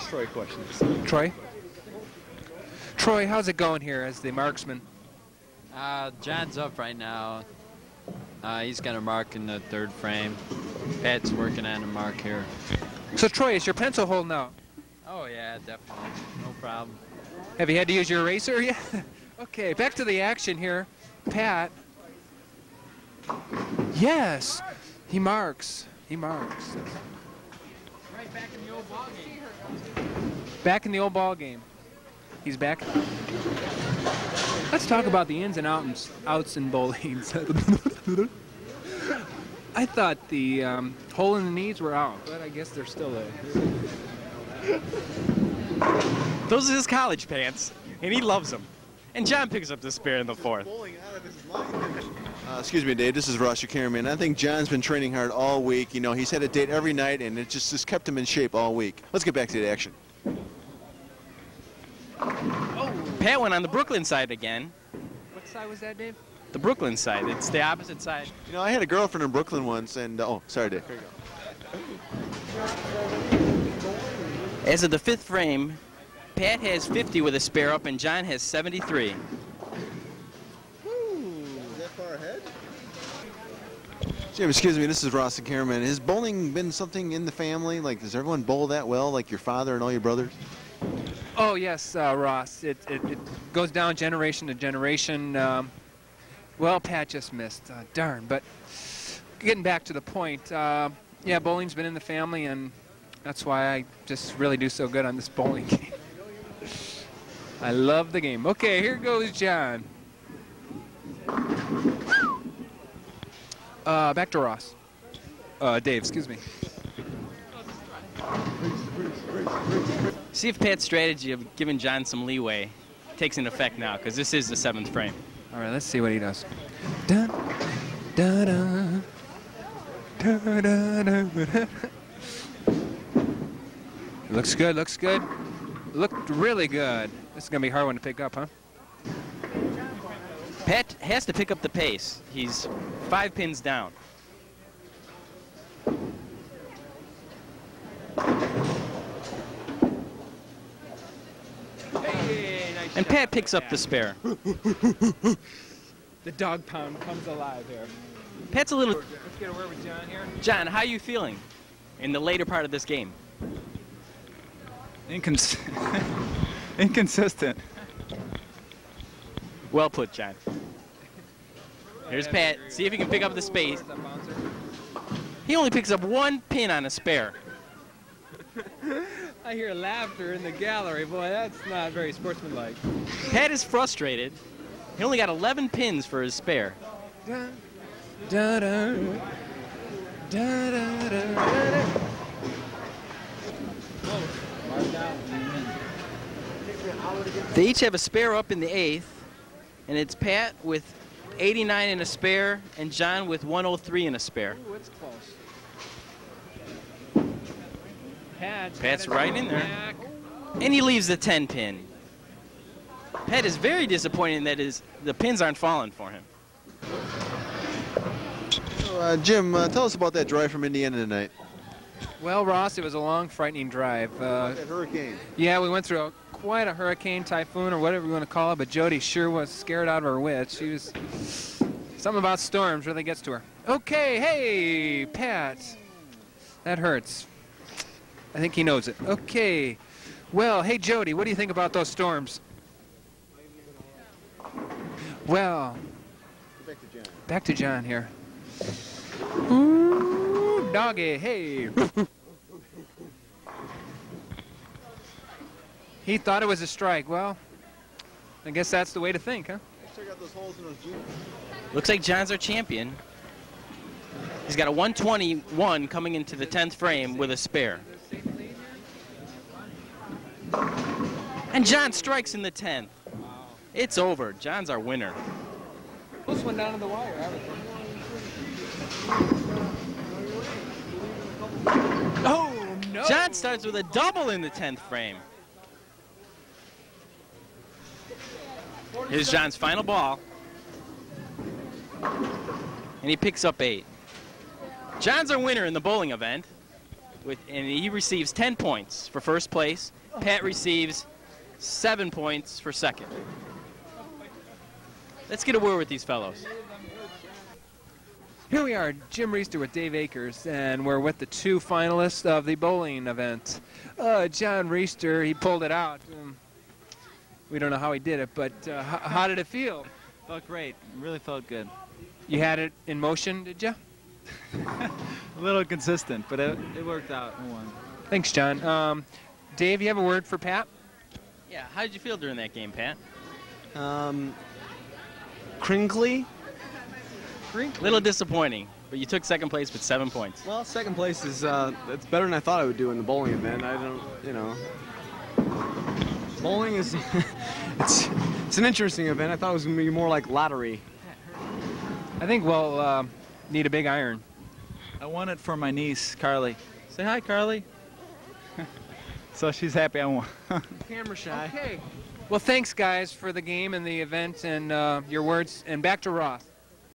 Troy questions. Troy? Troy, how's it going here as the marksman? John's up right now. He's got a mark in the third frame. Pat's working on a mark here. So Troy, is your pencil holding out? Oh yeah, definitely. No problem. Have you had to use your eraser yet? Okay, back to the action here. Pat. Yes, he marks. He marks. Right back in the old ball game. Back in the old ball game. He's back. Let's talk about the ins and outs in bowling. I thought the hole in the knees were out, but I guess they're still there. Those are his college pants, and he loves them. And John picks up the spare in the fourth. Excuse me, Dave. This is Ross, your cameraman. I think John's been training hard all week. You know, he's had a date every night, and it just kept him in shape all week. Let's get back to the action. Pat went on the Brooklyn side again. What side was that, Dave? The Brooklyn side. It's the opposite side. You know, I had a girlfriend in Brooklyn once, and oh, sorry, Dave. Here you go. As of the fifth frame, Pat has 50 with a spare up, and John has 73. Is that far ahead? Jim, excuse me, this is Ross, the cameraman. Has bowling been something in the family? Like, does everyone bowl that well, like your father and all your brothers? Oh, yes, Ross. It goes down generation to generation. Well, Pat just missed. Darn. But getting back to the point, yeah, bowling's been in the family, and that's why I just really do so good on this bowling game. I love the game. Okay, here goes John. Back to Ross. Dave, excuse me. See if Pat's strategy of giving John some leeway takes an effect now, because this is the seventh frame. All right, let's see what he does. Dun, dun, dun, dun, dun, dun. Looks good, looks good. Looked really good. This is going to be a hard one to pick up, huh? Pat has to pick up the pace. He's 5 pins down. Hey, nice And shot. Pat picks up the spare. The dog pound comes alive here. Pat's a little... Let's get a word with John here. John, how are you feeling in the later part of this game? Inconsistent. Well put, John. Here's Pat. See if he can pick up the space. He only picks up 1 pin on a spare. I hear laughter in the gallery. Boy, that's not very sportsmanlike. Pat is frustrated. He only got 11 pins for his spare. Da, da, da, da, da, da, da. They each have a spare up in the 8th, and it's Pat with 89 in a spare and John with 103 in a spare. Ooh, it's close. Pat's right in there. And he leaves the 10 pin. Pat is very disappointed that the pins aren't falling for him. So, Jim, tell us about that drive from Indiana tonight. Well, Ross, it was a long, frightening drive. That hurricane. Yeah, we went through quite a hurricane, typhoon, or whatever you want to call it, but Jody sure was scared out of her wits. She was... Something about storms really gets to her. Okay, hey, Pat. That hurts. I think he knows it. Okay. Well, hey, Jody, what do you think about those storms? Well, back to John here. Ooh, doggy, hey. He thought it was a strike. Well, I guess that's the way to think, huh? Check out those holes in those jeans. Looks like John's our champion. He's got a 121 coming into the 10th frame with a spare. And John strikes in the 10th. It's over. John's our winner. Close one down to the wire, Oh, no. John starts with a double in the 10th frame. Here's John's final ball. And he picks up 8. John's our winner in the bowling event. and he receives 10 points for first place. Pat receives 7 points for second. Let's get a word with these fellows. Here we are, Jim Reister with Dave Akers, and we're with the 2 finalists of the bowling event. John Reister, he pulled it out. We don't know how he did it, but how did it feel? Felt great. It really felt good. You had it in motion, did you? A little consistent, but it worked out. I won. Thanks, John. Dave, you have a word for Pat? Yeah, how did you feel during that game, Pat? Crinkly. A little disappointing, but you took second place with 7 points. Well, second place is it's better than I thought I would do in the bowling event. I don't, you know, bowling is it's an interesting event. I thought it was going to be more like lottery. I think we'll need a big iron. I won it for my niece, Carly. Say hi, Carly. So she's happy I won. Camera shy. Okay. Well, thanks, guys, for the game and the event and your words. And back to Ross.